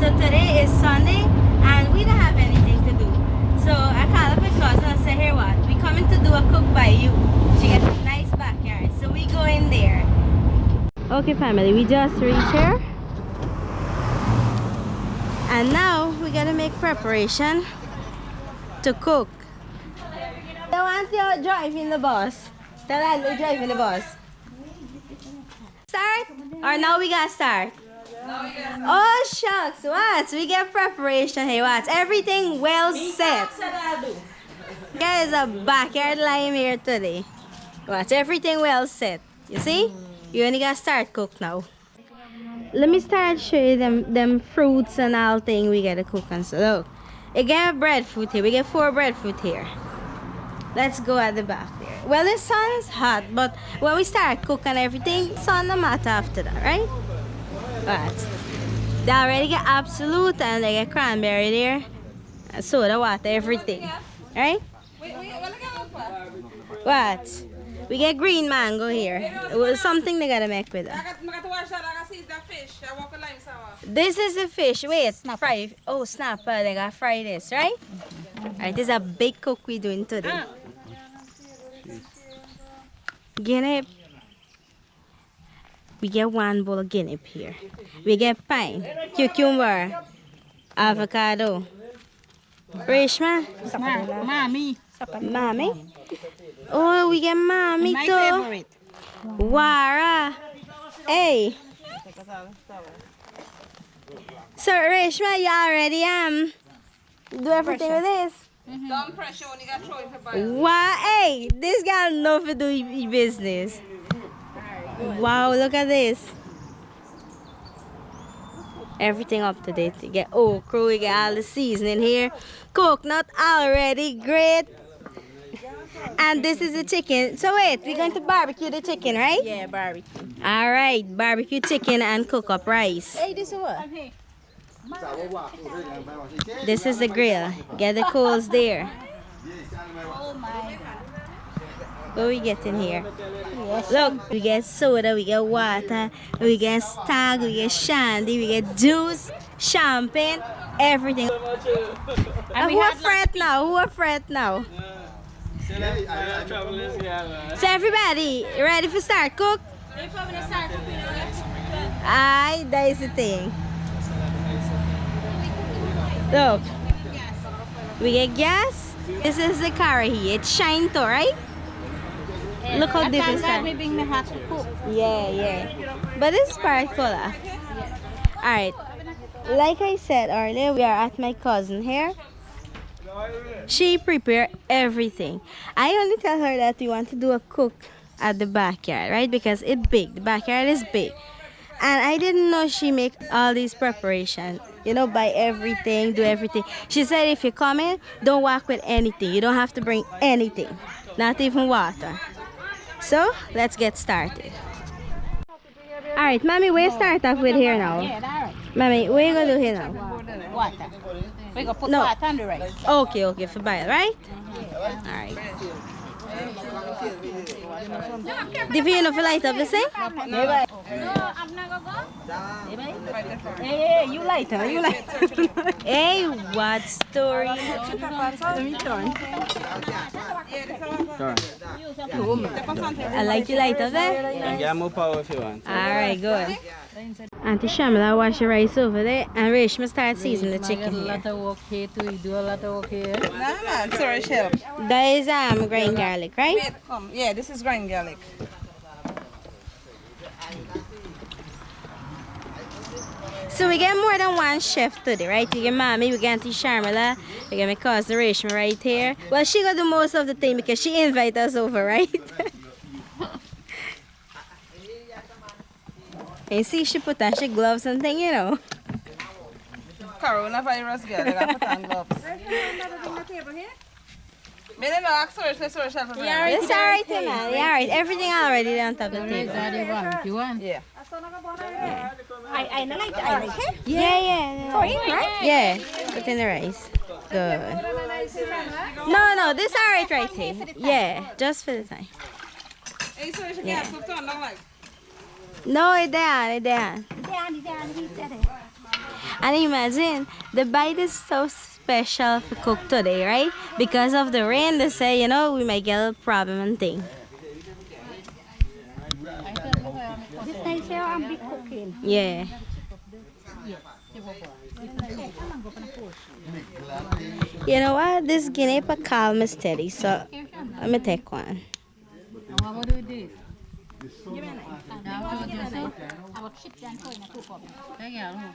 So today is Sunday and we don't have anything to do. So I called up my cousin and said, here what? We coming to do a cook by you. She got a nice backyard. So we go in there. Okay family, we just reached here. And now we gotta make preparation to cook. I want you driving the bus. Tell her you're driving the bus. Start? Or now we gotta start? Oh shucks, what? We get preparation here, what? Everything well set. There is a backyard lime here today. What? Everything well set. You see? You only gotta start cook now. Let me start show you them fruits and all thing we gotta cook and so look. We get breadfruit here. We get 4 breadfruit here. Let's go at the back there. Well, the sun's hot, but when we start cooking everything, sun no matter after that, right? But they already get absolute and they get cranberry there, and soda water, everything, right? What? We get green mango here. It was something they gotta make with it. This is the fish. Wait, fry. Oh, snapper. They got fry this, right? Alright, this is a big cook we doing today. Guinea. We get 1 bowl of guinea here. We get pine, cucumber, avocado. Reshma? Mommy. Mommy? Oh, we get mommy My too. favorite. Wara. Hey. So Reshma, you already do everything with this? Don't pressure when you got throw it for buy. Wow, hey, this guy know for do business. Wow, look at this. Everything up to date. You get okra, we get all the seasoning here. Coconut already great. And this is the chicken. So wait, we're going to barbecue the chicken, right? Yeah, barbecue. Alright, barbecue chicken and cook up rice. Hey, this is what? This is the grill. Get the coals there. Oh my. What we get in here? Look, we get soda, we get water, we get stag, we get shandy, we get juice, champagne, everything. And who are fret now? Who are fret now? So everybody, ready for start cook? Aye, that is the thing. Look, we get gas. This is the curry here. It's shine too, right? Look how different it's me being the hot to cook. Yeah. But it's part color. Alright. Like I said earlier, we are at my cousin here. She prepared everything. I only tell her that we want to do a cook at the backyard, right? Because it's big. The backyard is big. And I didn't know she make all these preparations. You know, buy everything, do everything. She said if you come in, don't walk with anything. You don't have to bring anything. Not even water. So, let's get started. Alright, Mommy, we start off with here now. Yeah, alright. Mommy, what you gonna do here now? Water. We gonna put No. water on the rice. Okay, for boil, right? Alright. Did you know for light up the same? No, I'm not gonna go. Hey, you light her, you light her. Hey, what story? I like you light up there. You can get more power if you want. Alright, good. Auntie Shamla wash the rice over there and Reshma start seasoning the chicken here. A lot of work here too. You do a lot of work here. Nah, sorry, shell. That is grind garlic, right? Wait, come. Yeah, this is grind garlic. So we get more than one chef today, right? We get Mommy, we get Auntie Sharmila, we get my cousin Reshma right here. Well, she gonna do most of the thing because she invite us over, right? And see, she put on she gloves and thing, you know. Coronavirus, girl. They got put on gloves. Me don't know, ask sorry, shell for me. It's alright, man. Yeah, alright. Everything already on top of the table. You want? Yeah. I like it. Yeah. Right? Yeah. Put in the rice. Good. No, this alright right here. Yeah, just for the time. Hey, sorry, she can't cook on, don't like. No, it down. And imagine, the bite is so special for cook today, right? Because of the rain, they say, you know, we might get a problem and thing. This time here I'm be cooking. Yeah. You know what? This guinea pig calm is steady, so let me take one. What will do with this? I will chip them in a cook up.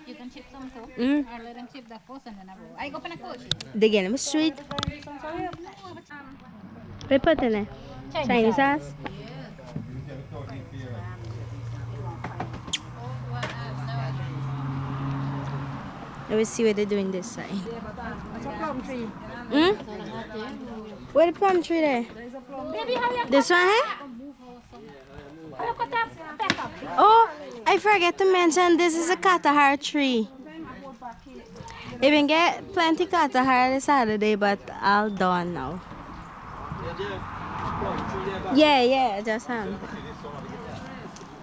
You can chip some too. I'll let them chip the first and then I go for a coach. The guinea was sweet. We put in it. Chinese sauce. Let me see what they're doing this side. It's a plum tree. Where the plum tree there? Baby, how you This one here? cut that pepper? Oh, I forget to mention this is a catahar tree. You can get plenty catahar this Saturday, but all done now. Yeah, just hand.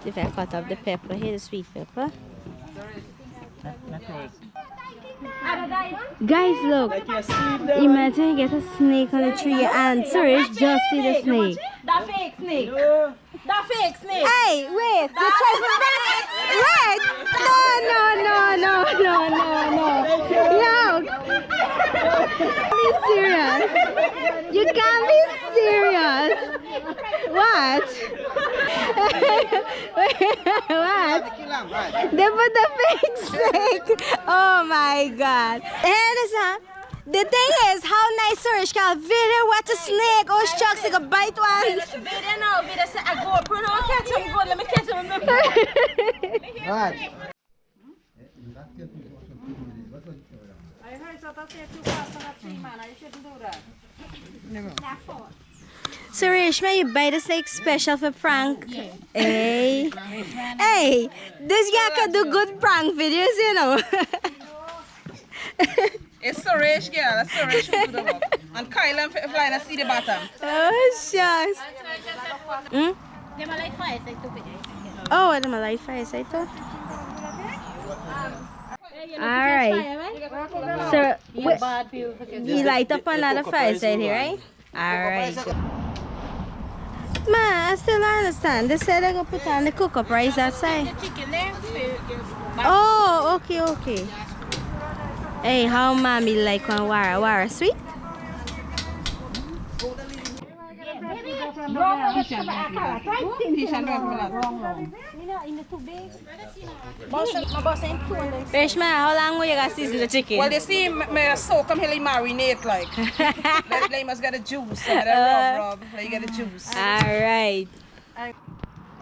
If I cut up the pepper here, the sweet pepper. Guys, look. Imagine you get a snake on the tree and Suresh just see the snake. The fake snake. The fake snake. Hey, wait. You try to wait. No. Be serious. You can't be serious. What? What? They put the fake snake. Oh my God. And the thing is, how nice Suresh can video watch a snake. Oh, shucks, he can bite one. Video now, video say I go, Bruno, catch him good, let me catch him. Right. I heard something say too fast on that tree, man. I shouldn't do that. Suresh, may you bite a snake special for prank? Yeah. Hey, this guy can do good prank videos, you know. It's Suresh, girl. That's Suresh who do the work. And Kyle and flying and see the bottom. Oh, shucks. They might like fire, say stupid. Oh, what am I like fire side too? Alright. So, you light up another fire side here, right? Alright. Man, I still don't understand. They said they're going to put on the cook-up rice outside. Oh, okay. Hey, how mommy like one wara sweet? Reshma, how long will you guys season the chicken? Well, you see, me soak them till marinate like. They must get the juice. So they rub, like you get the juice. Alright.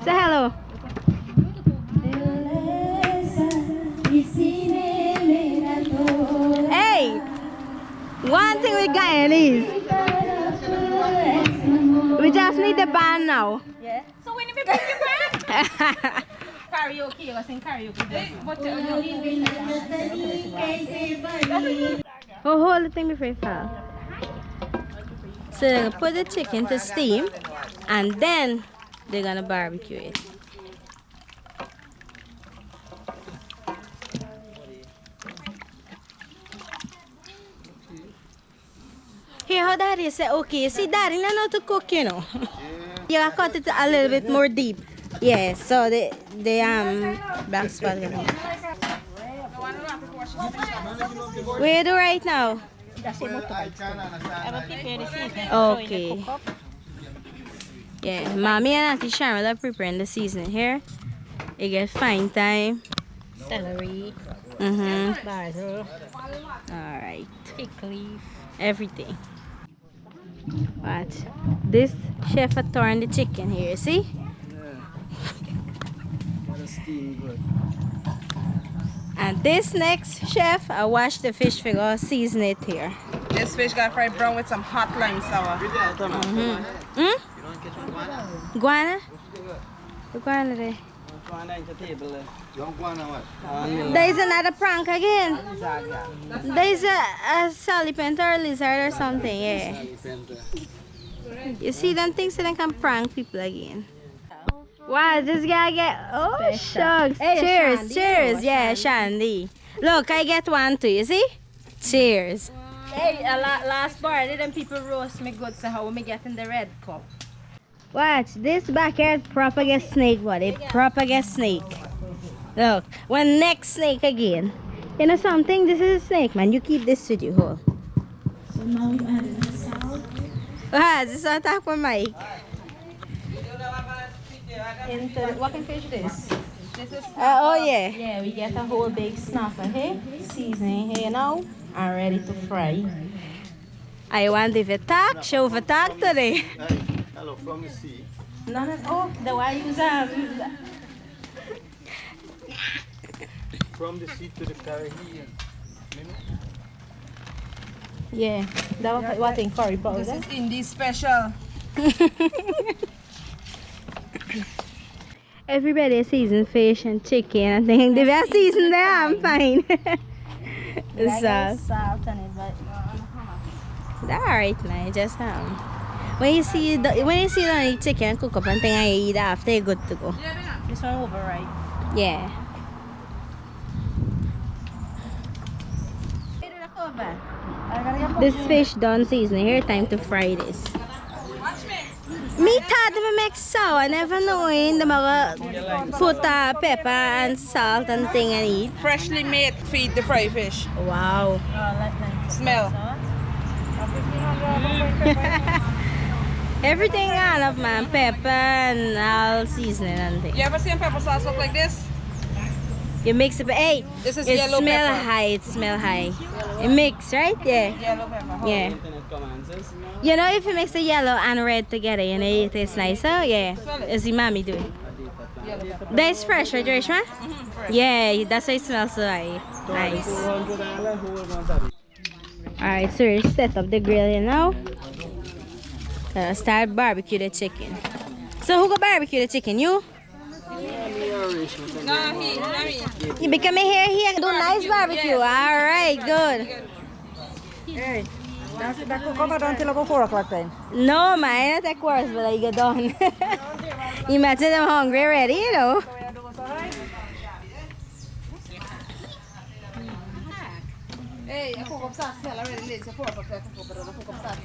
Say hello. Hey! One thing we got is we just need the band now. Yeah. So when you bring your band? Karaoke, I was in karaoke. Oh, hold the thing before you fall. So they're gonna put the chicken to steam and then they're gonna barbecue it. Here how daddy say, okay, see daddy don't know how to cook, you know. You gotta cut it a little bit more deep. Yeah, so the black spot. What you do right now? Okay. Yeah, mommy and Auntie Sharon are preparing the seasoning here. You get fine thyme, Celery, basil, alright, fig leaf. everything. What? This chef had torn the chicken here, see? And this next chef, I wash the fish figure, season it here. This fish got fried brown with some hot lime sour. Guana? The guana there. There is another prank again. There is a salipent or a lizard or something, yeah. You see them things that can prank people again. Wow, this guy get, oh shucks. Hey, cheers, cheers. Yeah, Shandy. Look, I get one too, you see? Cheers. Hey, last bar, them people roast me good, so how me getting the red cup? Watch, this backyard proper get snake, buddy. Proper get snake. Look, one next snake again. You know something? This is a snake, man. You keep this with you, hold. So now we add the salt. Ah, this is on top of Mike. Into what kind of fish this? This is Oh, yeah. yeah, we get a whole big snapper here, seasoning here now, and ready to fry. I want if it talk, show if it talk today. Hey, hello, from the sea. None at all. The one use From the sea to the Caribbean. yeah. That was what in curry powder. This is Indie special. Everybody season fish and chicken. I think the best season there, I'm fine. So, Salt on it, but that's alright, man. Just when you see it on the chicken cook up and thing I eat after, you're good to go. this one over right. Yeah. This fish done seasoning. Here, time to fry this. Me thought them make sour. I never know in the put pepper and salt and thing and eat. Freshly made feed the fry fish. Wow. Smell. Everything on of man, pepper and all seasoning and thing. You ever seen pepper sauce look like this? You mix it. Hey, This is it yellow smell pepper. high. It smell high. It mix, right? Yeah. Yellow pepper. Yeah. You know, if you mix the yellow and red together, you know, it tastes nicer. Yeah. As the mommy do it. That's fresh, right, Rishma? Yeah, that's why it smells so nice. Alright, so we set up the grill here now. Start barbecue the chicken. So who go barbecue the chicken? You? No, he, not me. You become here and do nice barbecue. Alright, good. That cook up until about 4 o'clock time. No, man, not that course, but I get done. Imagine them hungry already, you know. Hey, I cook up sauce here already. It's 4 o'clock. I cook up sauce.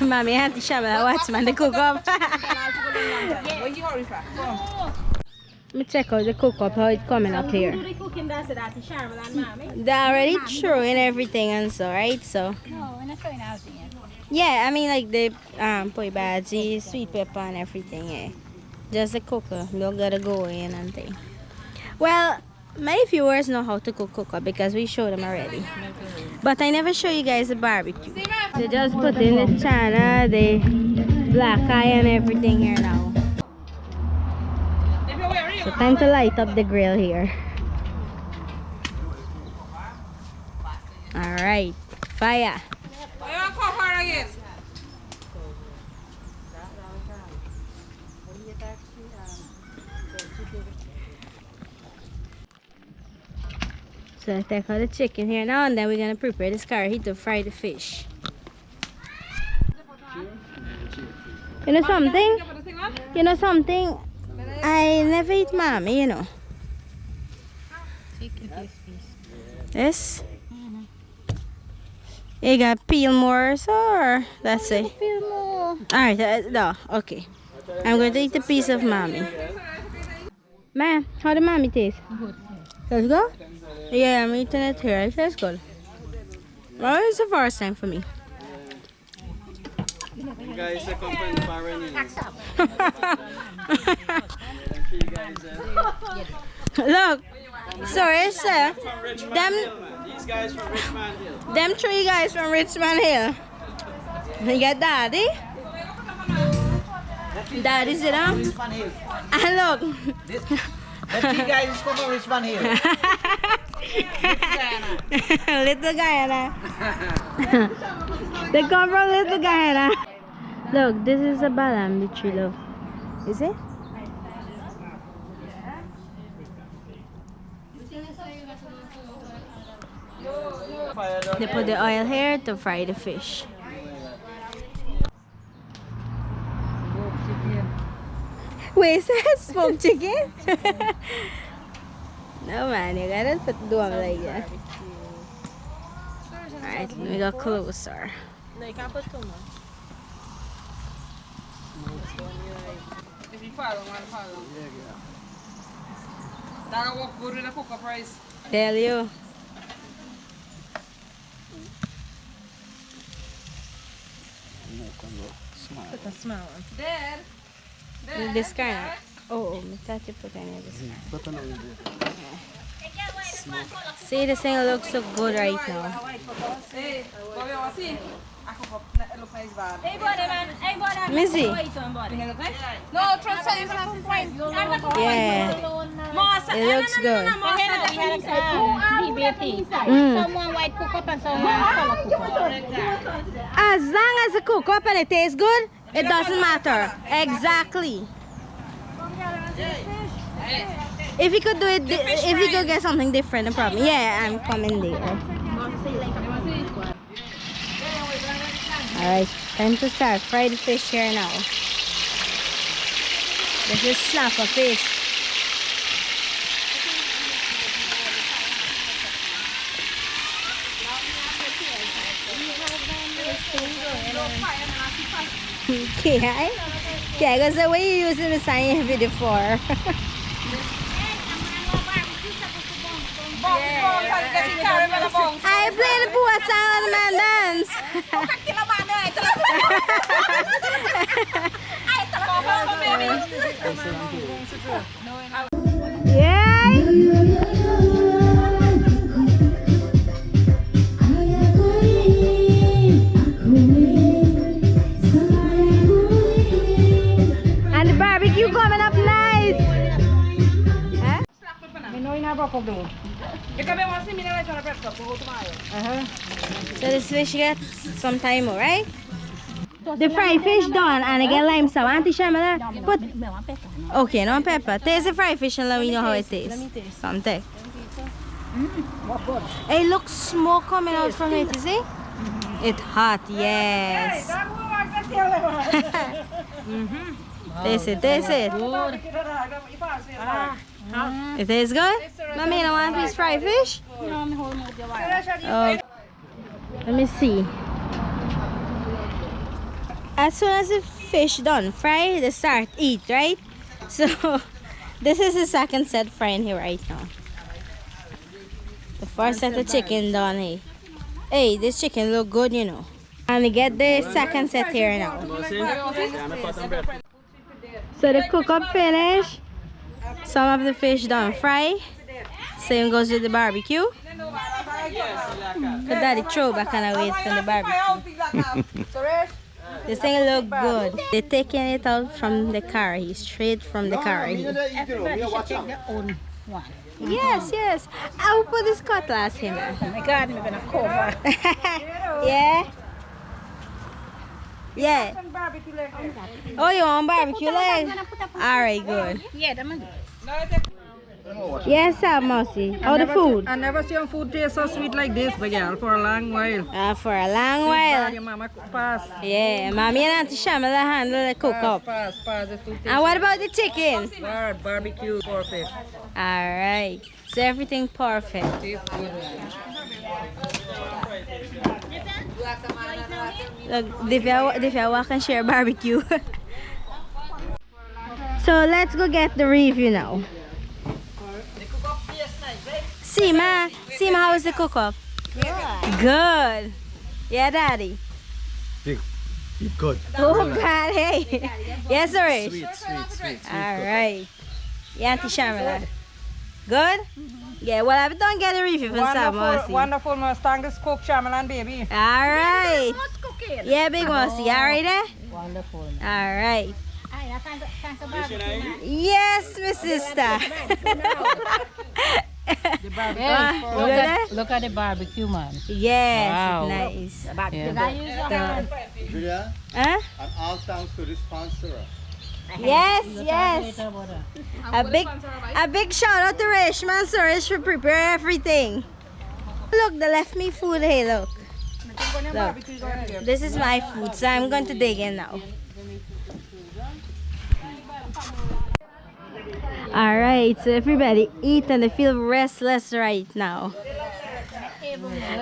Mommy had to show me watch man the cook up. Where you hurry for? Come. Let me check out the cook up, how it's coming up here. They cooking that so that Cheryl and mommy. They're already throwing everything and so, right? So No, we're not throwing out yet. yeah, I mean like the poi bhaji, sweet pepper and everything, yeah. Just the cooker. You gotta go in and thing. Well, my viewers know how to cook cooker because we showed them already. But I never show you guys the barbecue. They just put in the chana, the black eye and everything here now. So time to light up the grill here. Alright, fire. I want to cook her again. So I take out the chicken here now and then we're gonna prepare this curry to fry the fish. You know something? You know something? I never eat mommy, you know. This? You got peel more so or that's it? Feel more. Alright, no, okay. I'm going to eat a piece of mommy. Ma, how the mommy taste? Good. Let's go? Yeah, I'm eating it here. It tastes good. Well, it's the first time for me. You guys are coming from foreign. Look, sorry, sir. These guys from Richmond Hill. Them 3 guys from Richmond Hill. You got Daddy? Daddy, sit down. Richmond Hill. And look. The 3 guys come from Richmond Hill. Little Guyana. They come from Little Guyana. Look, this is a balambi tree, look. Is it? They put the oil here to fry the fish. Wait, is that smoked chicken? No man, you gotta do them like that. Alright, let me go closer. No, you can't put too much. If you follow, one follow. That'll work good with the cooker price. Tell you. Put a small one. There. This kind. Oh, I thought you put any of this kind. See, this thing looks so good right now. Hey, what you want to see? I cook up. It looks nice, bad. Missy. No, trust me, it's not fine. Yeah. It looks good. BBQ. Someone white cook up and someone color cook up. As long as it cook up and it tastes good, it doesn't matter. Exactly. If you could do it, if you could get something different, no problem. Yeah, I'm coming there. Alright, time to start. Fry the fish here now. This is snapper fish. Okay, because the way you use it is saying video for. I play the poor sound man dance. And the barbecue coming up nice. So this fish get some time more, right? The fried fish done and I get lime sauce. Auntie Shamala, put. Okay, no pepper. Taste the fried fish and let me know how it tastes. Something. It looks smoke coming out from it, you see? It's hot, yes. Taste it, taste it. It tastes good? Mommy, you want a piece of fried fish? Oh. Let me see. As soon as the fish done fry, they start eat, right? So this is the second set frying here right now. The first set of chicken done, hey. Hey, this chicken look good, you know. And we get the second set here now. So the cook up finish. Some of the fish done fry. Same goes with the barbecue. But daddy throw back and away from the barbecue. This thing look good. They're taking it out from the curry, straight from the curry. Everybody should take their own one. Yes, yes. I will put this cutlass here. Oh my God, I'm gonna cover. Yeah? Yeah. Oh, you want barbecue leg? Alright, good. Yeah, I'm gonna do it. Yes, sir, Mousy. How the food? I never seen food taste so sweet like this, but yeah, for a long while. For a long while. Your mama pass. Yeah, Mommy and Auntie Shamala handle the cook up. Pass. The food And what about the chicken? barbecue, perfect. Alright. So everything perfect. Tastes good. Look, Divya walk and share barbecue. So let's go get the review now. Seema, how is the cook up? Good. Yeah, Daddy. Good. Oh, God, hey. Yes, sir. Sweet. Alright. Yeah, Auntie Shamala. Good? Yeah, well, I've done get a review for some, Mousy. Wonderful Mustang, this cook, Shyamalan, baby. Alright. Yeah, Big Mousy. Alright, eh? Wonderful. Alright. Thanks for barbecue. Yes, my sister. Look at the barbecue, man. Yes, Wow. nice. Julia, Huh? and all thanks to the sponsor. Yes. A big shout out to Rishman Suresh for prepare everything. Look, they left me food. Hey, look. This is my food, so I'm going to dig in now. Alright, so everybody eat and they feel restless right now.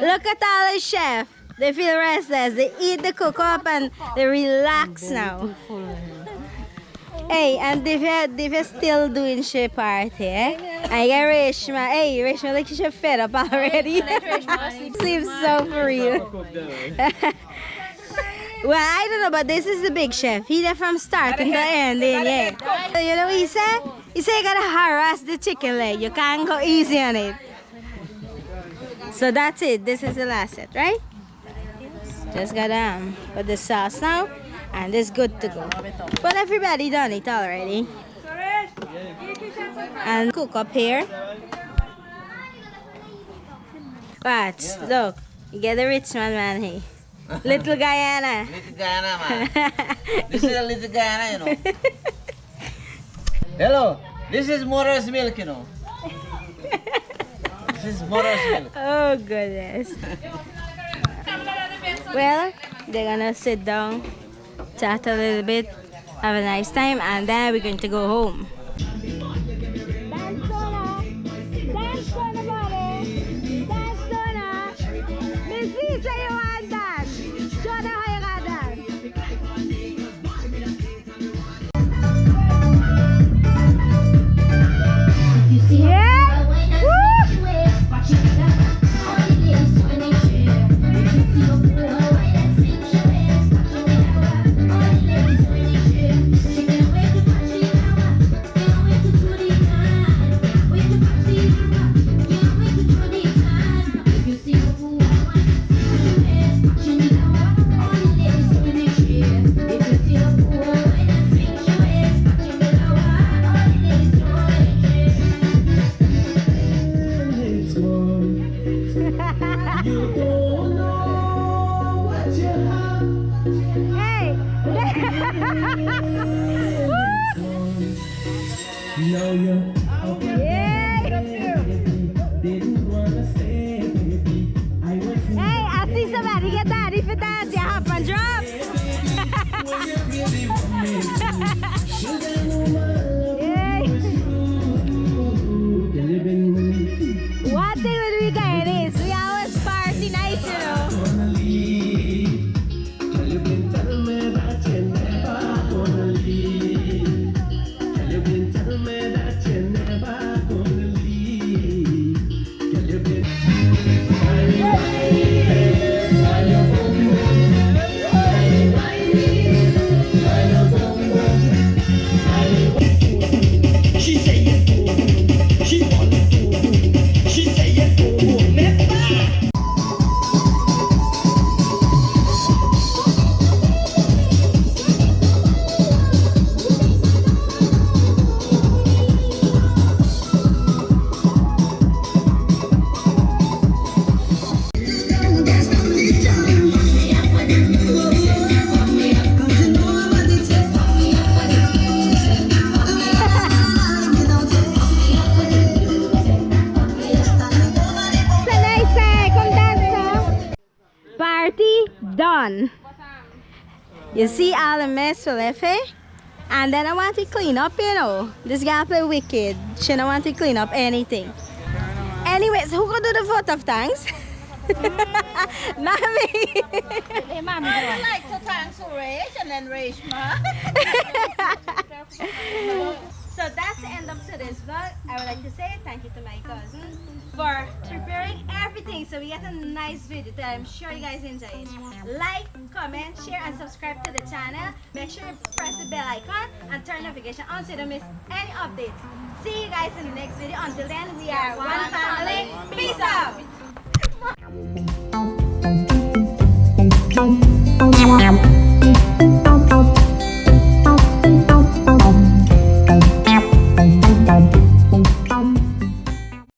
Look at all the chef. They feel restless. They eat the cook up and they relax now. Hey, and they're still doing she party, eh? I get Reshma. Hey, Reshma, like she's fed up already. Seems so for real. Well, I don't know, but this is the big chef. He there from start to end, yeah. So you know what he said? He said you gotta harass the chicken leg. You can't go easy on it. So that's it. This is the last set, right? Just gotta put the sauce now, and it's good to go. But everybody done it already. And cook up here. Watch, look. You get the rich man here. Little Guyana. Little Guyana, man. This is a little Guyana, you know. Hello. This is mother's milk, you know. This is mother's milk. Oh, goodness. Well, they're gonna sit down, chat a little bit, have a nice time, and then we're going to go home. Done. You see all the mess left here? And then I want to clean up, you know. This guy play wicked. She don't want to clean up anything. Anyways, who could do the vote of thanks? Not me. Hey, Mommy, I would like to thank Suresh and then Reshma. So that's the end of today's vlog. I would like to say thank you to my cousin for preparing everything so we get a nice video that I'm sure you guys enjoy it. Like, comment, share, and subscribe to the channel. Make sure you press the bell icon and turn notification on so you don't miss any updates. See you guys in the next video. Until then, we are one family. Peace out.